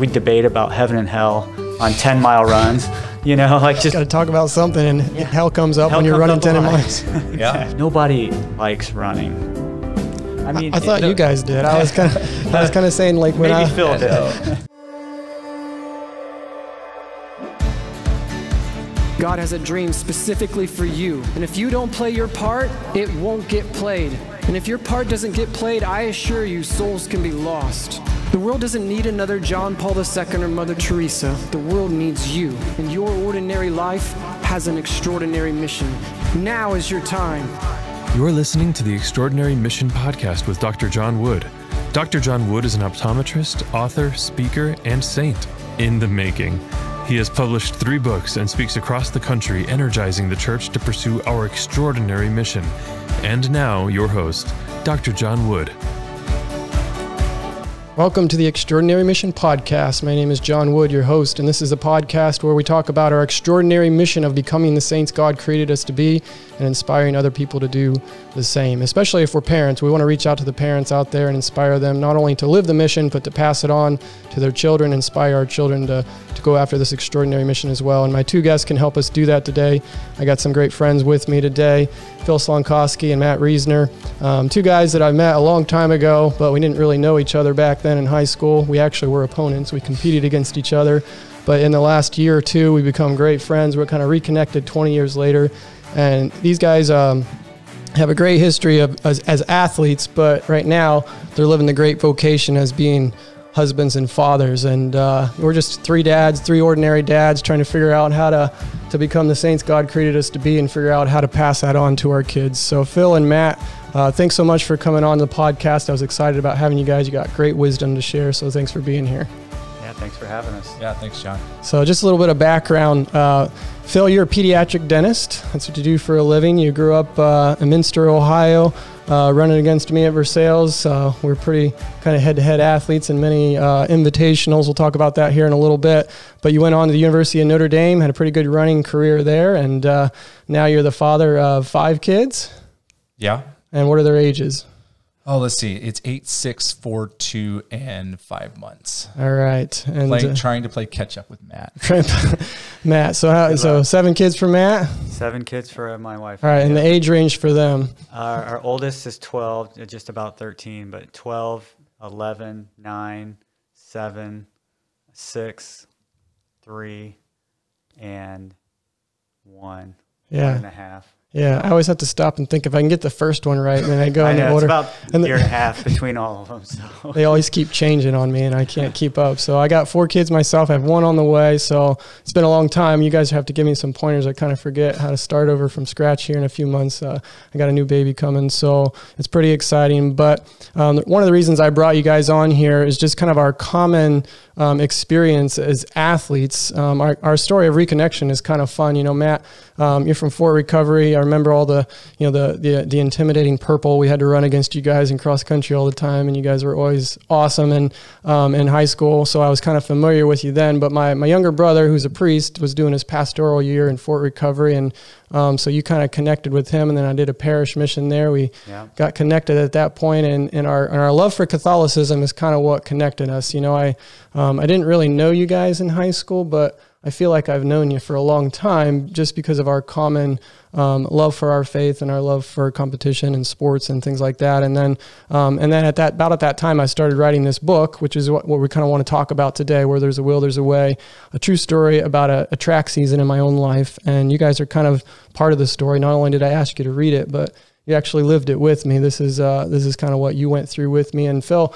We debate about heaven and hell on 10-mile runs, you know, like just got to talk about something, and hell comes up when you're running 10 miles. Yeah. Nobody likes running. I mean, I thought you guys did. I was kind of saying, like, when maybe Phil did. God has a dream specifically for you. And if you don't play your part, it won't get played. And if your part doesn't get played, I assure you, souls can be lost. The world doesn't need another John Paul II or Mother Teresa. The world needs you. And your ordinary life has an extraordinary mission. Now is your time. You're listening to the Extraordinary Mission Podcast with Dr. John Wood. Dr. John Wood is an optometrist, author, speaker, and saint in the making. He has published 3 books and speaks across the country, energizing the church to pursue our extraordinary mission. And now, your host, Dr. John Wood. Welcome to the Extraordinary Mission Podcast. My name is John Wood, your host, and this is a podcast where we talk about our extraordinary mission of becoming the saints God created us to be and inspiring other people to do the same. Especially if we're parents, we want to reach out to the parents out there and inspire them not only to live the mission, but to pass it on to their children, inspire our children to go after this extraordinary mission as well. And my 2 guests can help us do that today. I got some great friends with me today, Phil Slonkowski and Matt Reesner. 2 guys that I met a long time ago, but we didn't really know each other back then in high school. We actually were opponents. We competed against each other. But in the last year or 2, we become great friends. We're kind of reconnected 20 years later. And these guys have a great history as athletes, but right now they're living the great vocation as being husbands and fathers. And we're just 3 dads, 3 ordinary dads trying to figure out how to become the saints God created us to be and figure out how to pass that on to our kids. So Phil and Matt, thanks so much for coming on the podcast. I was excited about having you guys. You got great wisdom to share, so thanks for being here. Yeah, thanks for having us. Yeah, thanks, John. So just a little bit of background. Phil, you're a pediatric dentist. That's what you do for a living. You grew up in Minster, Ohio, running against me at Versailles. We're pretty kind of head-to-head athletes in many invitationals. We'll talk about that here in a little bit. But you went on to the University of Notre Dame, had a pretty good running career there, and now you're the father of 5 kids. Yeah. And what are their ages? Oh, let's see. It's 8, 6, 4, 2, and 5 months. All right. And trying to play catch up with Matt. Matt. So 7 kids for Matt? 7 kids for my wife. All right. And the age range for them? Our oldest is 12, just about 13, but 12, 11, 9, 7, 6, 3, and 1. Yeah. 1.5. Yeah, I always have to stop and think if I can get the first one right, and then I go in the order. It's about a year and a half between all of them. So they always keep changing on me, and I can't keep up. So I got 4 kids myself. I have 1 on the way, so it's been a long time. You guys have to give me some pointers. I kind of forget how to start over from scratch here in a few months. I got a new baby coming, so it's pretty exciting. But one of the reasons I brought you guys on here is just kind of our common experience as athletes. Our story of reconnection is kind of fun. You know, Matt, you're from Fort Recovery. I remember all the intimidating purple. We had to run against you guys in cross country all the time, and you guys were always awesome in high school. So I was kind of familiar with you then. But my younger brother, who's a priest, was doing his pastoral year in Fort Recovery, and so you kind of connected with him, and then I did a parish mission there. We got connected at that point, and our love for Catholicism is kind of what connected us. You know, I didn't really know you guys in high school, but I feel like I've known you for a long time just because of our common love for our faith and our love for competition and sports and things like that. And then at that time, I started writing this book, which is what we kind of want to talk about today, Where There's a Will, There's a Way, a true story about a track season in my own life. And you guys are kind of part of the story. Not only did I ask you to read it, but you actually lived it with me. This is kind of what you went through with me. And Phil,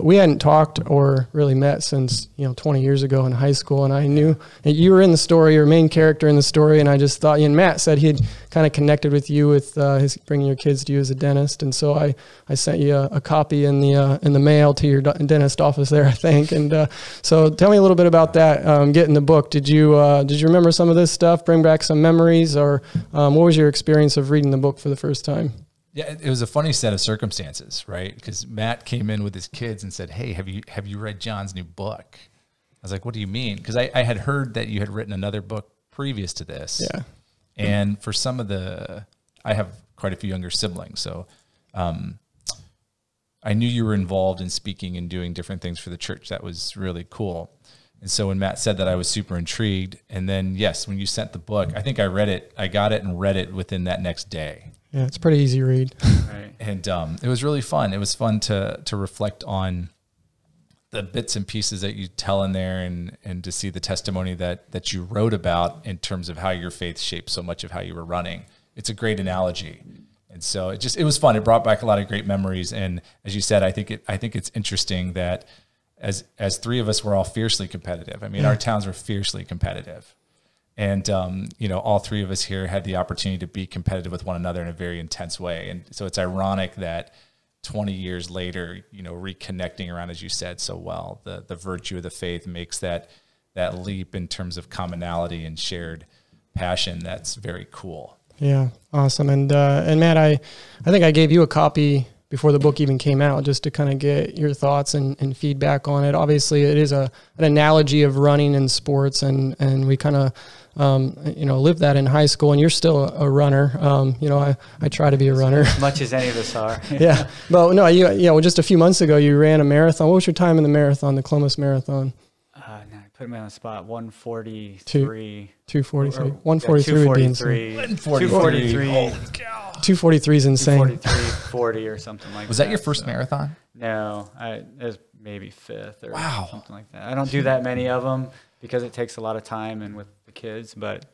we hadn't talked or really met since 20 years ago in high school, and I knew you were in the story, your main character in the story, and I just thought, and Matt said he had kind of connected with you with his bringing your kids to you as a dentist, and so I sent you a copy in the mail to your dentist office there, I think. And so tell me a little bit about that. Getting the book, did you remember some of this stuff? Bring back some memories, or what was your experience of reading the book for the first time? Yeah, it was a funny set of circumstances, right? Because Matt came in with his kids and said, "Hey, have you read John's new book?" I was like, "What do you mean?" Because I had heard that you had written another book previous to this. Yeah. And for some of I have quite a few younger siblings, so I knew you were involved in speaking and doing different things for the church. That was really cool. And so when Matt said that, I was super intrigued. And then, yes, when you sent the book, I think I read it. I got it and read it within that next day. Yeah, it's a pretty easy read. Right. And it was really fun. It was fun to reflect on the bits and pieces that you tell in there, and to see the testimony that you wrote about in terms of how your faith shaped so much of how you were running. It's a great analogy. And so it was fun. It brought back a lot of great memories. And as you said, I think it's interesting that as three of us, we're all fiercely competitive. I mean, our towns are fiercely competitive. And, all three of us here had the opportunity to be competitive with one another in a very intense way. And so it's ironic that 20 years later, reconnecting around, as you said so well, the virtue of the faith makes that leap in terms of commonality and shared passion. That's very cool. Yeah, awesome. And Matt, I think I gave you a copy before the book even came out, just to kind of get your thoughts and feedback on it. Obviously, it is an analogy of running and sports, and we kind of lived that in high school. And you're still a runner. I try to be a runner As much as any of us are. Yeah, but no, just a few months ago you ran a marathon. What was your time in the marathon, the Columbus Marathon? Put me on the spot. 143. 243. 143 would be insane. 243. Holy cow. 243 is insane. 243.40 or something like that. Was that your first marathon? No, it was maybe fifth or Wow. something like that. I don't do that many of them because it takes a lot of time and with the kids, but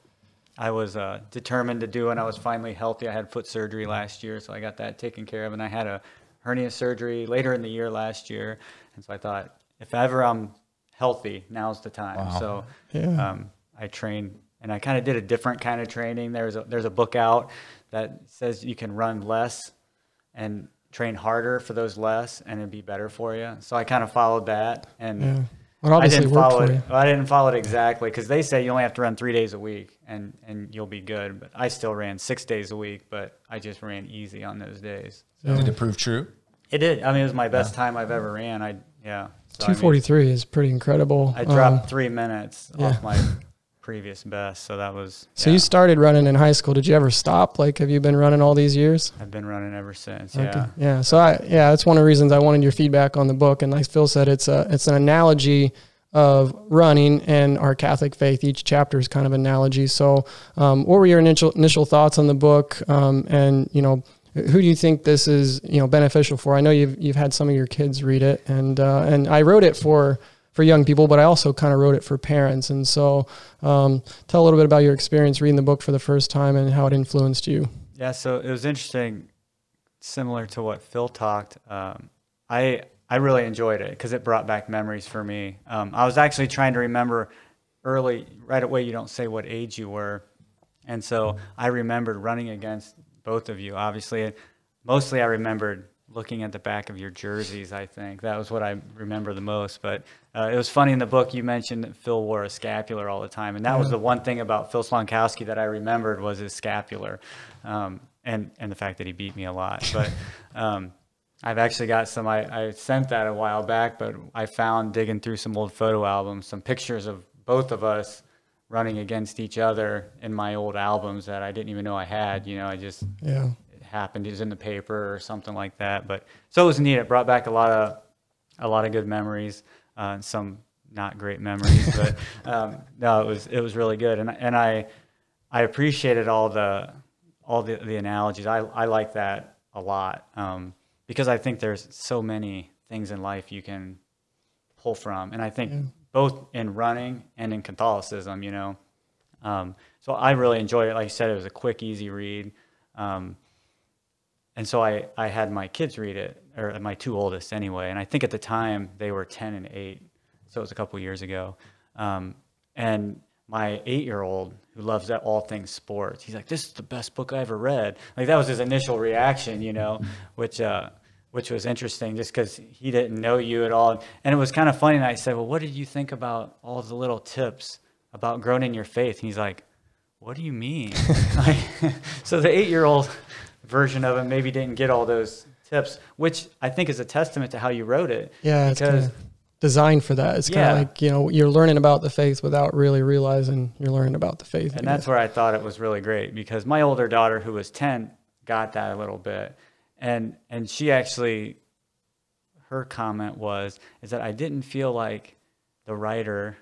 I was determined to do it. I was finally healthy. I had foot surgery last year, so I got that taken care of, and I had a hernia surgery later in the year last year, and so I thought, if ever I'm healthy, now's the time. Wow. So Yeah. I trained, and I kind of did a different kind of training. There's a book out that says you can run less and train harder for those less, and it'd be better for you. So I kind of followed that, and Yeah. Well, obviously I didn't worked follow for it. you. Well, I didn't follow it exactly because they say you only have to run 3 days a week, and you'll be good. But I still ran 6 days a week, but I just ran easy on those days. So Yeah. Did it prove true? it did. I mean, it was my best time I've ever ran. So, 243 is pretty incredible. I dropped 3 minutes yeah. off my previous best, so that was. So you started running in high school. Did you ever stop? Like, have you been running all these years? I've been running ever since. Okay. Yeah. Yeah. So that's one of the reasons I wanted your feedback on the book. And like Phil said, it's an analogy of running and our Catholic faith. Each chapter is kind of an analogy. So, what were your initial thoughts on the book? And who do you think this is, beneficial for? I know you've had some of your kids read it, and I wrote it for young people, but I also kind of wrote it for parents. And so, tell a little bit about your experience reading the book for the first time and how it influenced you. Yeah. So it was interesting, similar to what Phil talked. I really enjoyed it because it brought back memories for me. I was actually trying to remember right away. You don't say what age you were, and so I remembered running against both of you, obviously. And mostly I remembered looking at the back of your jerseys, I think. That was what I remember the most. But it was funny in the book you mentioned that Phil wore a scapular all the time. And that was the one thing about Phil Slonkowski that I remembered was his scapular, and the fact that he beat me a lot. But I've actually got some, I sent that a while back, but I found digging through some old photo albums, some pictures of both of us running against each other in my old albums that I didn't even know I had. It happened. It was in the paper or something like that. But so it was neat. It brought back a lot of good memories, some not great memories. But no, it was really good, and I appreciated all the analogies. I like that a lot because I think there's so many things in life you can pull from, and I think. Both in running and in Catholicism, So I really enjoyed it. Like you said, it was a quick, easy read. And so I had my kids read it, or my two oldest anyway. And I think at the time they were 10 and 8. So it was a couple years ago. And my 8-year-old, who loves all things sports, he's like, "This is the best book I ever read." Like that was his initial reaction, which was interesting just because he didn't know you at all. And it was kind of funny. And I said, "Well, what did you think about all the little tips about growing in your faith?" And he's like, "What do you mean?" So the 8-year-old version of him maybe didn't get all those tips, which I think is a testament to how you wrote it. Yeah, it's kind of designed for that. It's kind of like, you're learning about the faith without really realizing you're learning about the faith. And that's where I thought it was really great because my older daughter, who was 10, got that a little bit. And she actually her comment is that I didn't feel like the writer,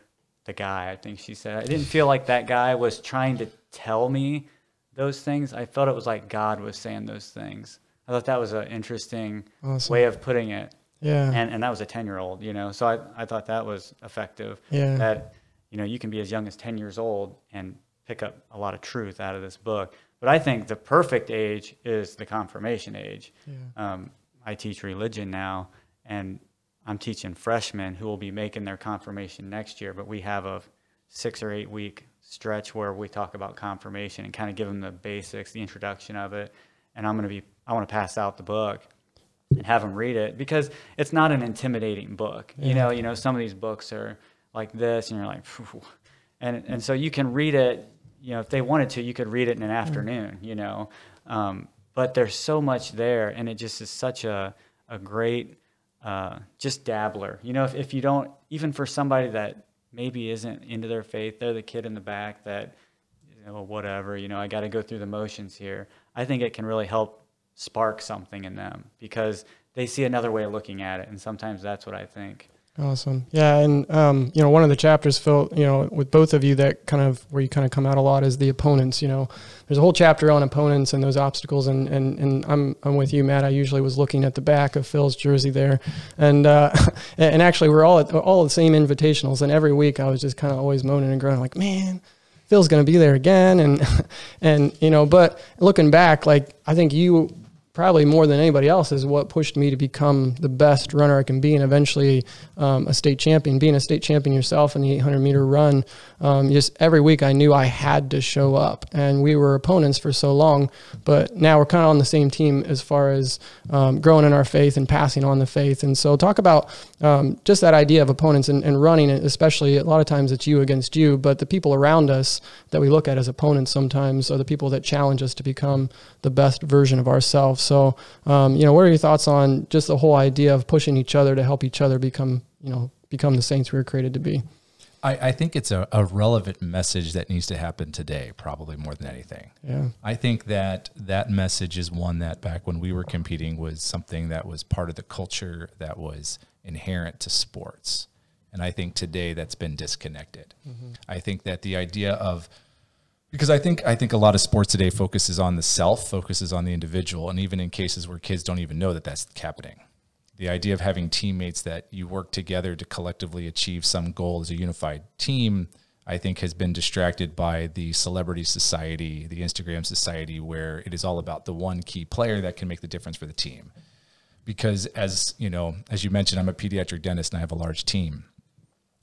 the guy, I think she said, I didn't feel like that guy was trying to tell me those things. I felt it was like God was saying those things. I thought that was an interesting way of putting it. Yeah. And that was a 10-year-old, you know, so I thought that was effective. Yeah. That, you know, you can be as young as 10 years old and pick up a lot of truth out of this book. But I think the perfect age is the confirmation age. Yeah. I teach religion now, and I'm teaching freshmen who will be making their confirmation next year, but we have a 6 or 8 week stretch where we talk about confirmation and kind of give them the basics, the introduction of it. And I want to pass out the book and have them read it, because it's not an intimidating book. Yeah. You know, some of these books are like this, and you're like, phew. And so you can read it, you know, if they wanted to, you could read it in an afternoon, you know. But there's so much there, and it just is such a great just dabbler. You know, if you don't, even for somebody that maybe isn't into their faith, they're the kid in the back that, you know, whatever, you know, I got to go through the motions here. I think it can really help spark something in them, because they see another way of looking at it, and sometimes that's what I think. Awesome. Yeah. And, you know, one of the chapters, Phil, you know, with both of you, that kind of where you kind of come out a lot is the opponents. You know, there's a whole chapter on opponents and those obstacles. And I'm with you, Matt. I usually was looking at the back of Phil's jersey there. And actually we're all at the same invitationals. And every week I was just kind of always moaning and groaning like, man, Phil's going to be there again. And, you know, but looking back, like, I think you probably more than anybody else is what pushed me to become the best runner I can be, and eventually a state champion. Being a state champion yourself in the 800-meter run, just every week I knew I had to show up. And we were opponents for so long, but now we're kind of on the same team as far as growing in our faith and passing on the faith. And so talk about just that idea of opponents and running, especially a lot of times it's you against you, but the people around us that we look at as opponents sometimes are the people that challenge us to become the best version of ourselves. So, you know, what are your thoughts on just the whole idea of pushing each other to help each other become the saints we were created to be? I think it's a relevant message that needs to happen today, probably more than anything. Yeah. I think that message is one that back when we were competing was something that was part of the culture that was inherent to sports. And I think today that's been disconnected. Mm-hmm. I think that the idea of, because I think a lot of sports today focuses on the self, focuses on the individual, and even in cases where kids don't even know that that's happening. The idea of having teammates that you work together to collectively achieve some goal as a unified team, I think has been distracted by the celebrity society, the Instagram society, where it is all about the one key player that can make the difference for the team. Because as you know, as you mentioned, I'm a pediatric dentist and I have a large team.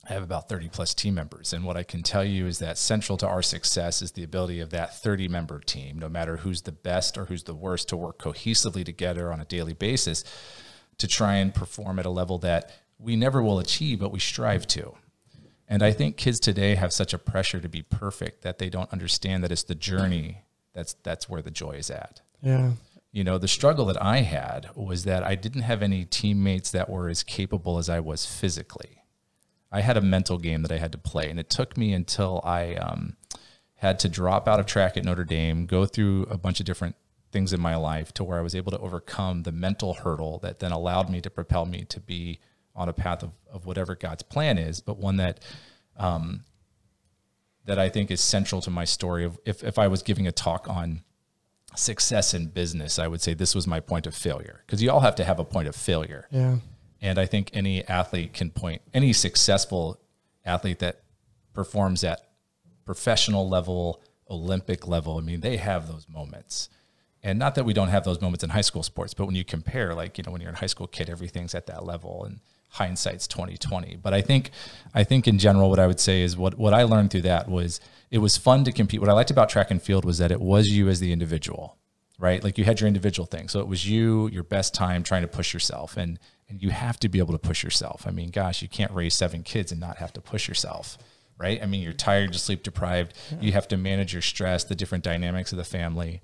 I have about 30 plus team members. And what I can tell you is that central to our success is the ability of that 30-member team, no matter who's the best or who's the worst, to work cohesively together on a daily basis to try and perform at a level that we never will achieve, but we strive to. And I think kids today have such a pressure to be perfect that they don't understand that it's the journey that's where the joy is at. Yeah. You know, the struggle that I had was that I didn't have any teammates that were as capable as I was physically. I had a mental game that I had to play, and it took me until I had to drop out of track at Notre Dame, go through a bunch of different things in my life to where I was able to overcome the mental hurdle that then allowed me to propel me to be on a path of whatever God's plan is, but one that that I think is central to my story. Of if I was giving a talk on success in business, I would say this was my point of failure, because you all have to have a point of failure. Yeah. And I think any athlete can point, any successful athlete that performs at professional level, Olympic level, I mean, they have those moments. And not that we don't have those moments in high school sports, but when you compare, like, you know, when you're a high school kid, everything's at that level, and hindsight's 20/20. But I think in general, what I would say is what I learned through that was it was fun to compete. What I liked about track and field was that it was you as the individual, right? Like, you had your individual thing. So it was you, your best time, trying to push yourself. And you have to be able to push yourself. I mean, gosh, you can't raise 7 kids and not have to push yourself, right? I mean, you're tired, you're sleep deprived. Yeah. You have to manage your stress, the different dynamics of the family.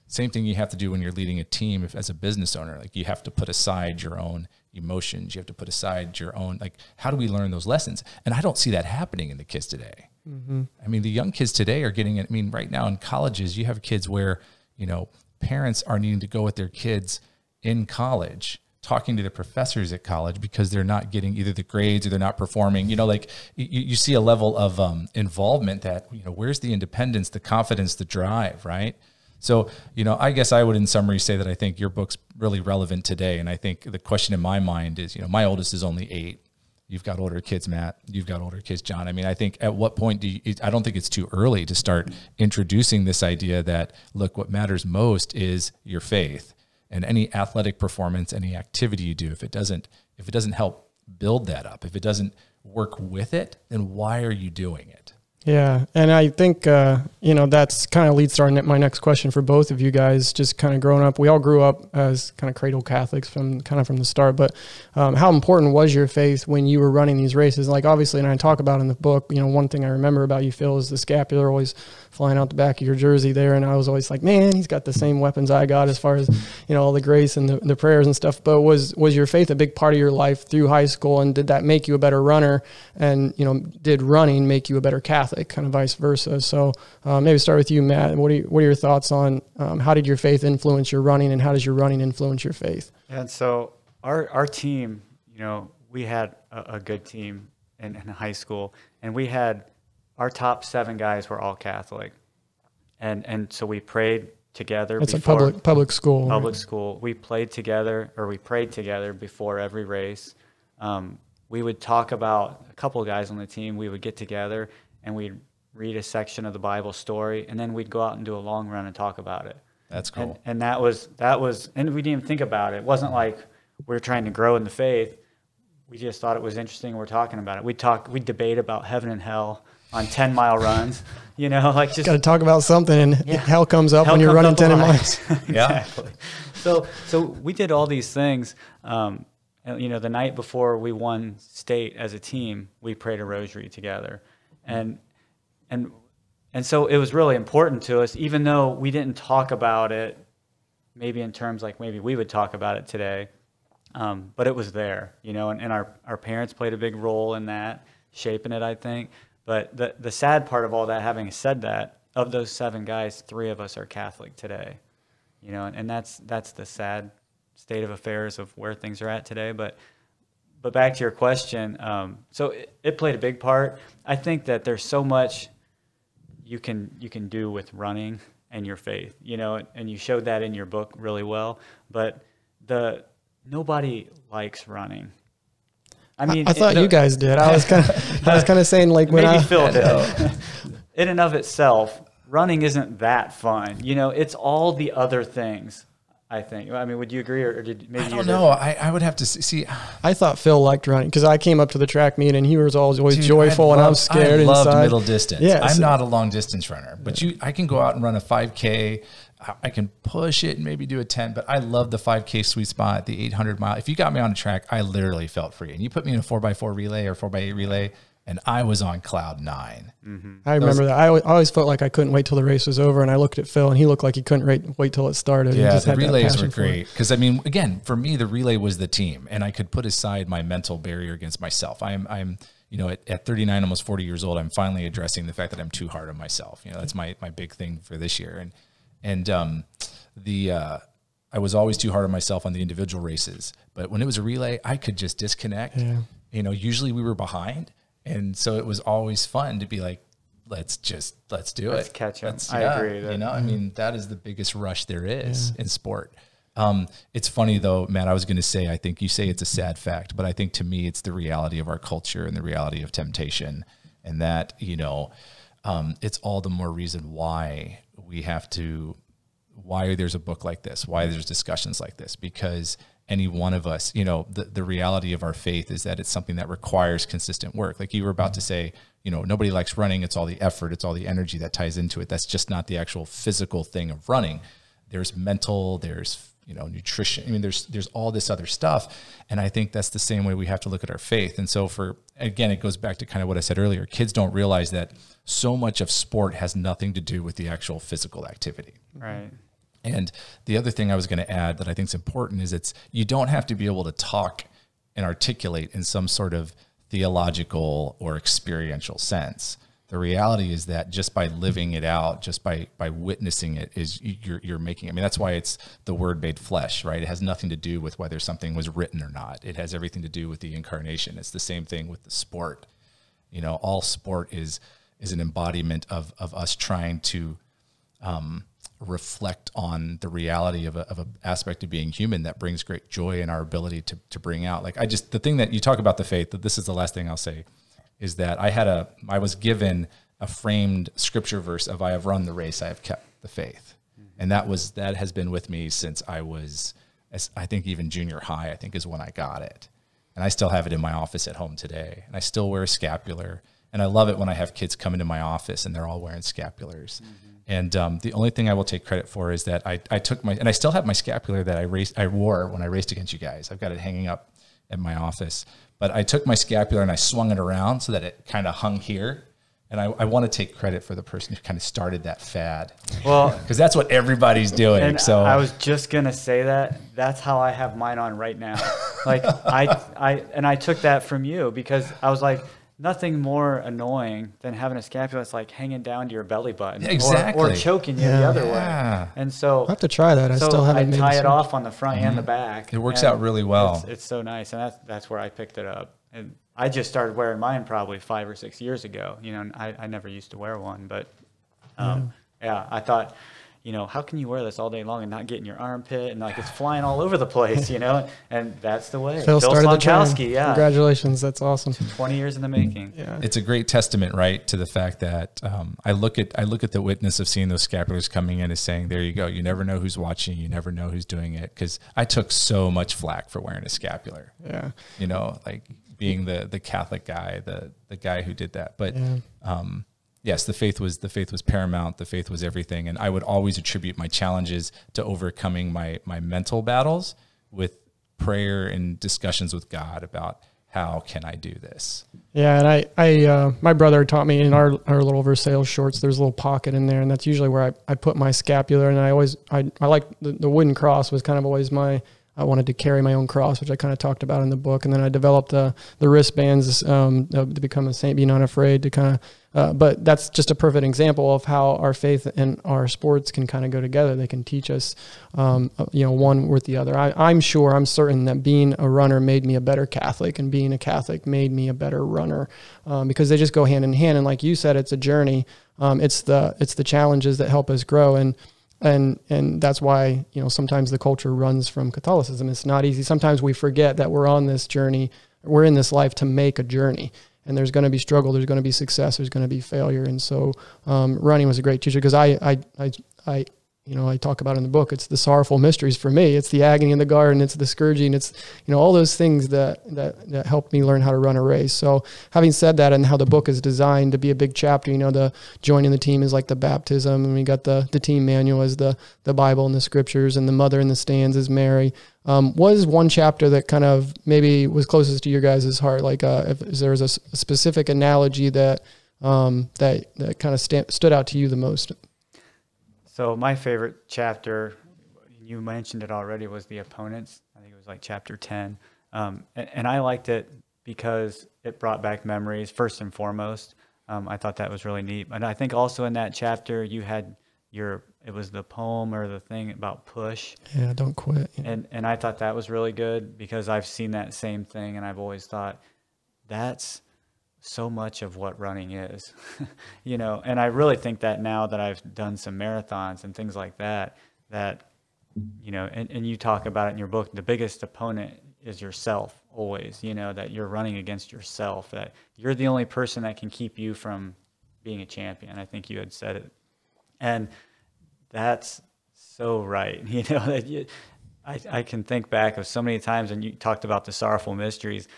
Same thing you have to do when you're leading a team as a business owner. Like, you have to put aside your own emotions. You have to put aside your own, like, how do we learn those lessons? And I don't see that happening in the kids today. Mm-hmm. I mean, the young kids today are getting it. I mean, right now in colleges, you have kids where, you know, parents are needing to go with their kids in college talking to the professors at college because they're not getting either the grades or they're not performing. Like you see a level of involvement that, where's the independence, the confidence, the drive, right? So, I guess I would in summary say that I think your book's really relevant today. And I think the question in my mind is, my oldest is only 8. You've got older kids, Matt. You've got older kids, John. I mean, I think at what point I don't think it's too early to start introducing this idea that, look, what matters most is your faith. And any athletic performance, any activity you do, if it doesn't help build that up, if it doesn't work with it, then why are you doing it? Yeah, and I think, that's kind of leads to my next question for both of you guys. Just kind of growing up, we all grew up as kind of cradle Catholics from the start, but how important was your faith when you were running these races? Like obviously, and I talk about in the book, one thing I remember about you, Phil, is the scapular always flying out the back of your jersey there. And I was always like, man, he's got the same weapons I got as far as, all the grace and the prayers and stuff. But was your faith a big part of your life through high school? And did that make you a better runner? And, did running make you a better Catholic, kind of vice versa? So maybe start with you, Matt. What are your thoughts on how did your faith influence your running, and how does your running influence your faith? And so our team, we had a good team in high school, and we had our top 7 guys were all Catholic, and so we prayed together. It's a public school. Public school. We prayed together before every race. We would talk about a couple of guys on the team. We would get together and we'd read a section of the Bible story, and then we'd go out and do a long run and talk about it. That's cool. And that was, and we didn't even think about it. It wasn't like we were trying to grow in the faith. We just thought it was interesting. We're talking about it. We'd debate about heaven and hell on 10-mile runs, like just got to talk about something, and hell comes up when you're running 10 miles. Exactly. So we did all these things. The night before we won state as a team, we prayed a rosary together. And so it was really important to us, even though we didn't talk about it maybe in terms like maybe we would talk about it today. But it was there, and our parents played a big role in that, shaping it, I think. But the sad part of all that, having said that, of those 7 guys, 3 of us are Catholic today, and that's the sad state of affairs of where things are at today. But back to your question, so it played a big part. I think that there's so much you can do with running and your faith, and you showed that in your book really well. But nobody likes running. I mean, I thought you guys did. I was kind of saying like when maybe Phil did. In and of itself, running isn't that fun. It's all the other things. I think. I mean, would you agree, or did maybe? I don't know. I would have to see. I thought Phil liked running because I came up to the track meet and he was always joyful, and I was scared. I loved inside. Middle distance. Yeah, I'm not a long distance runner, but I can go out and run a 5K. I can push it and maybe do a 10, but I love the 5K sweet spot, the 800 mile. If you got me on a track, I literally felt free. And you put me in a 4x4 relay or 4x8 relay, and I was on cloud 9. Mm-hmm. I remember that. I always felt like I couldn't wait till the race was over, and I looked at Phil, and he looked like he couldn't wait till it started. Yeah, the relays were great. Because, I mean, again, for me, the relay was the team, and I could put aside my mental barrier against myself. I'm at 39, almost 40 years old, I'm finally addressing the fact that I'm too hard on myself. That's my big thing for this year. And I was always too hard on myself on the individual races. But when it was a relay, I could just disconnect. Yeah. Usually we were behind. And so it was always fun to be like, let's do it. Let's catch them. I agree. I mean, that is the biggest rush there is in sport. It's funny though, Matt, I was going to say, I think you say it's a sad fact, but I think to me, it's the reality of our culture and the reality of temptation. And that, it's all the more reason why why there's a book like this, why there's discussions like this, because any one of us, the reality of our faith is that it's something that requires consistent work. Like you were about to say, nobody likes running. It's all the effort. It's all the energy that ties into it. That's just not the actual physical thing of running. There's mental, there's, nutrition. I mean, there's all this other stuff. And I think that's the same way we have to look at our faith. And so again, it goes back to kind of what I said earlier. Kids don't realize that so much of sport has nothing to do with the actual physical activity. Right. And the other thing I was going to add that I think is important is you don't have to be able to talk and articulate in some sort of theological or experiential sense. The reality is that just by living it out, just by witnessing it, is you're making. I mean, that's why it's the Word made flesh, right? It has nothing to do with whether something was written or not. It has everything to do with the incarnation. It's the same thing with the sport. You know, all sport is an embodiment of us trying to reflect on the reality of an aspect of being human that brings great joy in our ability to bring out. Like the thing that you talk about the faith, that this is the last thing I'll say, is that I was given a framed scripture verse of, I have run the race, I have kept the faith. And that has been with me since I was, I think even junior high, I think is when I got it. And I still have it in my office at home today. And I still wear a scapular. And I love it when I have kids come into my office and they're all wearing scapulars. And the only thing I will take credit for is that I took and I still have my scapular that I wore when I raced against you guys. I've got it hanging up at my office. But I took my scapular and I swung it around so that it kind of hung here. And I want to take credit for the person who kind of started that fad. Well, because that's what everybody's doing. And so I was just going to say that's how I have mine on right now. Like I took that from you, because I was like, nothing more annoying than having a scapular that's like hanging down to your belly button, exactly, or choking you the other way. And so I have to try that. I still haven't made tie it off on the front and the back. It works out really well. It's so nice, and that's where I picked it up. And I just started wearing mine probably 5 or 6 years ago. You know, and I never used to wear one, but I thought, you know, how can you wear this all day long and not get in your armpit, and like it's flying all over the place, you know? And that's the way. Phil started the trend. Yeah. Congratulations, that's awesome. 20 years in the making. Yeah. It's a great testament, right, to the fact that I look at the witness of seeing those scapulars coming in as saying, there you go. You never know who's watching. You never know who's doing it. Because I took so much flack for wearing a scapular. Yeah. You know, like being the Catholic guy, the guy who did that. But yes, the faith was paramount. The faith was everything. And I would always attribute my challenges to overcoming my mental battles with prayer and discussions with God about how can I do this. Yeah, and I my brother taught me in our little Versailles shorts, there's a little pocket in there, and that's usually where I put my scapular. And I like the wooden cross was kind of always I wanted to carry my own cross, which I kind of talked about in the book. And then I developed the wristbands to become a saint, be not afraid to kind of, but that's just a perfect example of how our faith and our sports can kind of go together. They can teach us, one with the other. I'm certain that being a runner made me a better Catholic, and being a Catholic made me a better runner, because they just go hand in hand. And like you said, it's a journey. It's the challenges that help us grow. And that's why, sometimes the culture runs from Catholicism. It's not easy. Sometimes we forget that we're on this journey. We're in this life to make a journey, and there's going to be struggle. There's going to be success. There's going to be failure. And so, running was a great teacher, because I talk about in the book, it's the sorrowful mysteries for me. It's the agony in the garden. It's the scourging. It's, all those things that helped me learn how to run a race. So having said that, and how the book is designed to be a big chapter, the joining the team is like the baptism, and we got the team manual as the Bible and the scriptures, and the mother in the stands is Mary. Was one chapter that kind of maybe was closest to your guys' heart? Like, if there was a specific analogy that kind of stood out to you the most? So my favorite chapter, you mentioned it already, was the opponents. I think it was like chapter 10. And I liked it because it brought back memories, first and foremost. I thought that was really neat. And I think also in that chapter, you had it was the poem or the thing about push. Yeah, don't quit. Yeah. And I thought that was really good, because I've seen that same thing, and I've always thought that's so much of what running is, and I really think that now that I've done some marathons and things like that, and you talk about it in your book, the biggest opponent is yourself always, that you're running against yourself, that you're the only person that can keep you from being a champion. I think you had said it. And that's so right. I can think back of so many times, and you talked about the sorrowful mysteries.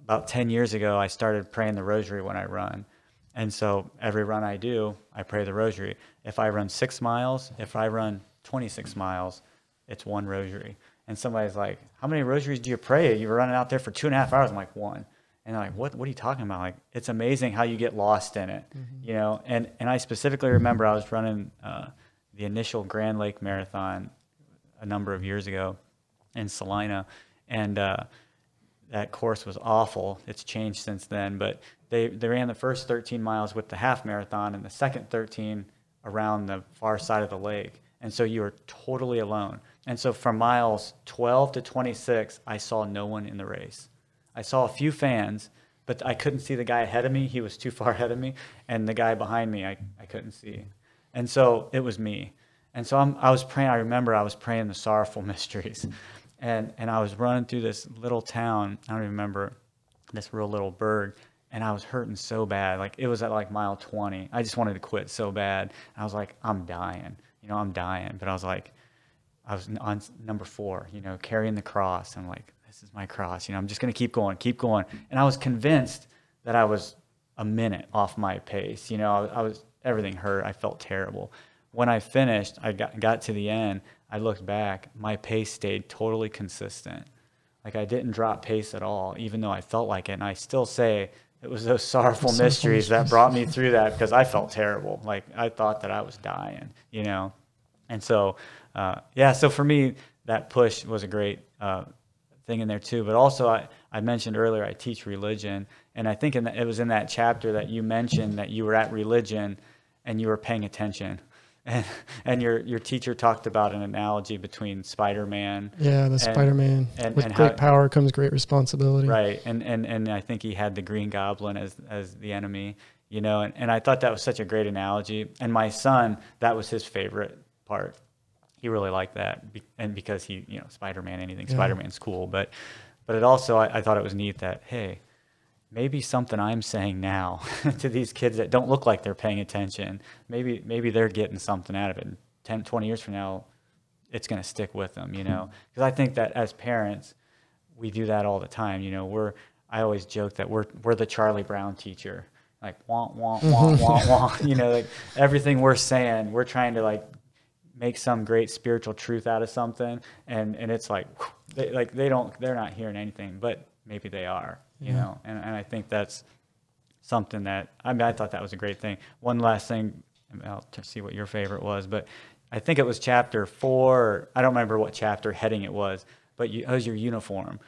About 10 years ago, I started praying the rosary when I run. And so every run I do, I pray the rosary. If I run 6 miles, if I run 26 miles, it's one rosary. And somebody's like, how many rosaries do you pray? You were running out there for 2.5 hours. I'm like, 1. And they're like, what are you talking about? Like, it's amazing how you get lost in it, And I specifically remember I was running the initial Grand Lake Marathon a number of years ago in Salina. And that course was awful. It's changed since then, but they ran the first 13 miles with the half marathon and the second 13 around the far side of the lake. And so you were totally alone. And so from miles 12 to 26, I saw no one in the race. I saw a few fans, but I couldn't see the guy ahead of me. He was too far ahead of me. And the guy behind me, I couldn't see. And so it was me. And so I was praying. I remember I was praying the sorrowful mysteries. And I was running through this little town. I don't even remember, this real little burg. And I was hurting so bad. Like, it was at like mile 20. I just wanted to quit so bad. And I was like, I'm dying. I'm dying. But I was on number 4, carrying the cross. I'm like, this is my cross. I'm just going to keep going. And I was convinced that I was a minute off my pace. Everything hurt. I felt terrible. When I finished, I got to the end. I looked back. My pace stayed totally consistent. Like, I didn't drop pace at all, even though I felt like it. And I still say it was those sorrowful mysteries that brought me through that, because I felt terrible. Like, I thought that I was dying, And so, so for me, that push was a great thing in there too. But also, I mentioned earlier, I teach religion. And I think it was in that chapter that you mentioned that you were at religion and you were paying attention. And your teacher talked about an analogy between Spider-Man. Yeah, Spider-Man. With great power comes great responsibility. Right, and I think he had the Green Goblin as the enemy, and I thought that was such a great analogy. And my son, that was his favorite part. He really liked that, and because he, Spider-Man, anything Spider-Man's cool. But it also, I thought it was neat that, hey, maybe something I'm saying now to these kids that don't look like they're paying attention, maybe they're getting something out of it. 10, 20 years from now, it's going to stick with them, Because I think that as parents, we do that all the time. I always joke that we're the Charlie Brown teacher. Like, wah, wah, wah, wah, wah. Like, everything we're saying, we're trying to, like, make some great spiritual truth out of something. And it's like, they're not hearing anything, but maybe they are. And I think that's something that, I thought that was a great thing. One last thing, I'll see what your favorite was, but I think it was chapter 4. I don't remember what chapter heading it was, but it was your uniform.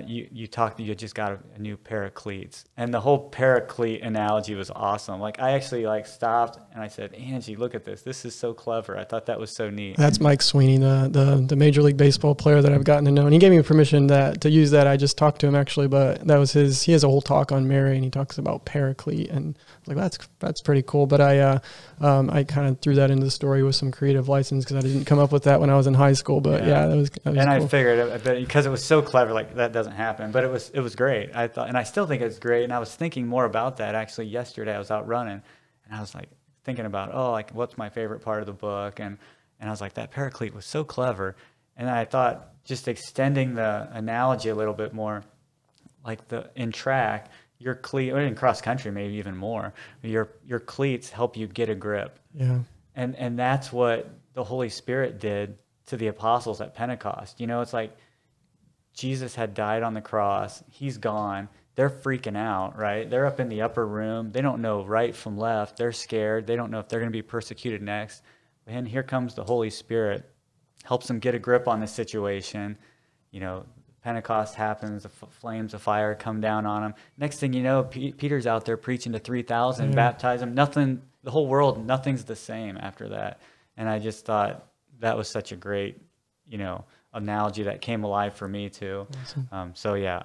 You just got a new pair of cleats, and the whole Paraclete analogy was awesome. Like, I actually stopped and I said, Angie, look at this. This is so clever. I thought that was so neat. That's Mike Sweeney, the Major League Baseball player that I've gotten to know, and he gave me permission to use that. I just talked to him actually, but that was he has a whole talk on Mary, and he talks about Paraclete, and I was like, that's pretty cool. But I kind of threw that into the story with some creative license, because I didn't come up with that when I was in high school. But that was and cool. I figured that because it was so clever, like, that doesn't happen. But it was great. I thought, and I still think it's great. And I was thinking more about that actually yesterday. I was out running, and I was like thinking about, what's my favorite part of the book, and I was like, that Paraclete was so clever. And I thought, just extending the analogy a little bit more, like in track, your cleat, or in cross country maybe even more, your cleats help you get a grip. Yeah. And that's what the Holy Spirit did to the apostles at Pentecost. It's like Jesus had died on the cross. He's gone. They're freaking out, right? They're up in the upper room. They don't know right from left. They're scared. They don't know if they're going to be persecuted next. And here comes the Holy Spirit, helps them get a grip on the situation. Pentecost happens, the flames of fire come down on them. Next thing you know, Peter's out there preaching to 3,000, baptize them. Nothing, the whole world, nothing's the same after that. And I just thought that was such a great, analogy that came alive for me too. Awesome.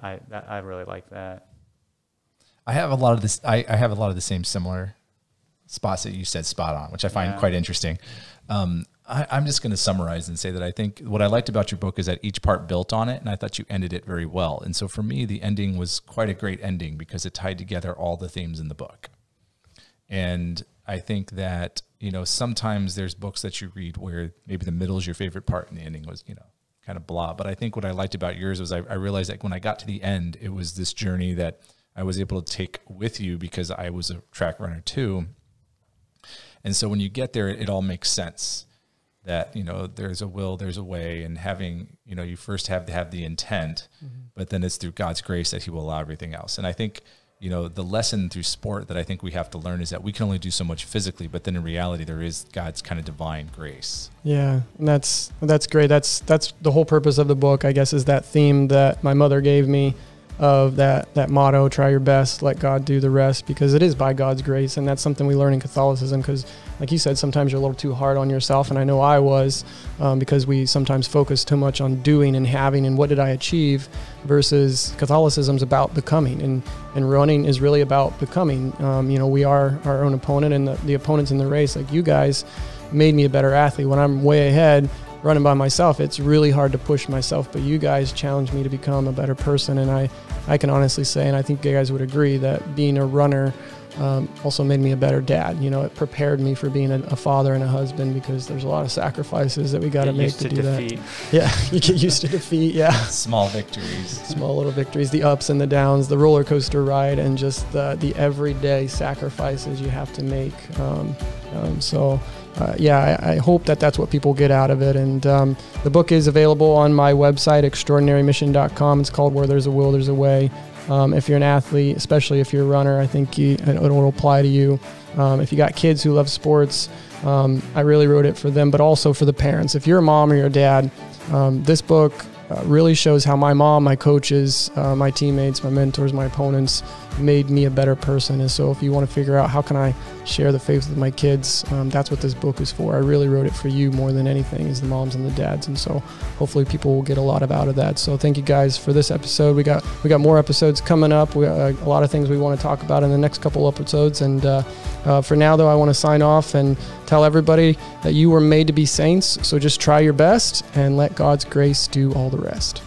I really like that. I have a lot of this. I have a lot of the same similar spots that you said spot on, which I find quite interesting. I'm just going to summarize and say that I think what I liked about your book is that each part built on it, and I thought you ended it very well. And so for me, the ending was quite a great ending because it tied together all the themes in the book. And I think that, sometimes there's books that you read where maybe the middle is your favorite part and the ending was, kind of blah. But I think what I liked about yours was I realized that when I got to the end, it was this journey that I was able to take with you because I was a track runner too. And so when you get there, it all makes sense that, there's a will, there's a way, and having, you first have to have the intent, but then it's through God's grace that he will allow everything else. And I think, the lesson through sport that I think we have to learn is that we can only do so much physically, but then in reality, there is God's kind of divine grace. Yeah. And that's great. That's the whole purpose of the book, I guess, is that theme that my mother gave me. of that motto, try your best, let God do the rest, because it is by God's grace. And that's something we learn in Catholicism, because like you said, sometimes you're a little too hard on yourself. And I know I was, because we sometimes focus too much on doing and having and what did I achieve, versus Catholicism's about becoming, and running is really about becoming. We are our own opponent, and the opponents in the race, like you guys, made me a better athlete. When I'm way ahead running by myself, it's really hard to push myself, but you guys challenged me to become a better person. And I can honestly say, and I think you guys would agree, that being a runner also made me a better dad. It prepared me for being a father and a husband, because there's a lot of sacrifices that we got to make to do that. Yeah, you get used to defeat. Yeah, small little victories, the ups and the downs, the roller coaster ride, and just the everyday sacrifices you have to make. I hope that's what people get out of it. And the book is available on my website, extraordinarymission.com. It's called Where There's a Will, There's a Way. If you're an athlete, especially if you're a runner, I think it will apply to you. If you got kids who love sports, I really wrote it for them, but also for the parents. If you're a mom or you're a dad, this book really shows how my mom, my coaches, my teammates, my mentors, my opponents made me a better person. And so if you want to figure out how can I share the faith with my kids, that's what this book is for. I really wrote it for you more than anything, is the moms and the dads. And so hopefully people will get a lot out of that. So thank you guys for this episode. We got more episodes coming up. We got a lot of things we want to talk about in the next couple episodes. And for now, though, I want to sign off and tell everybody that you were made to be saints. So just try your best and let God's grace do all the rest.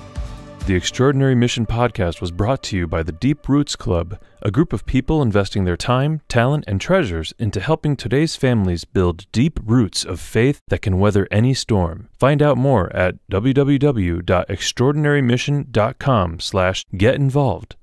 The Extraordinary Mission podcast was brought to you by the Deep Roots Club, a group of people investing their time, talent, and treasures into helping today's families build deep roots of faith that can weather any storm. Find out more at www.extraordinarymission.com/get-involved.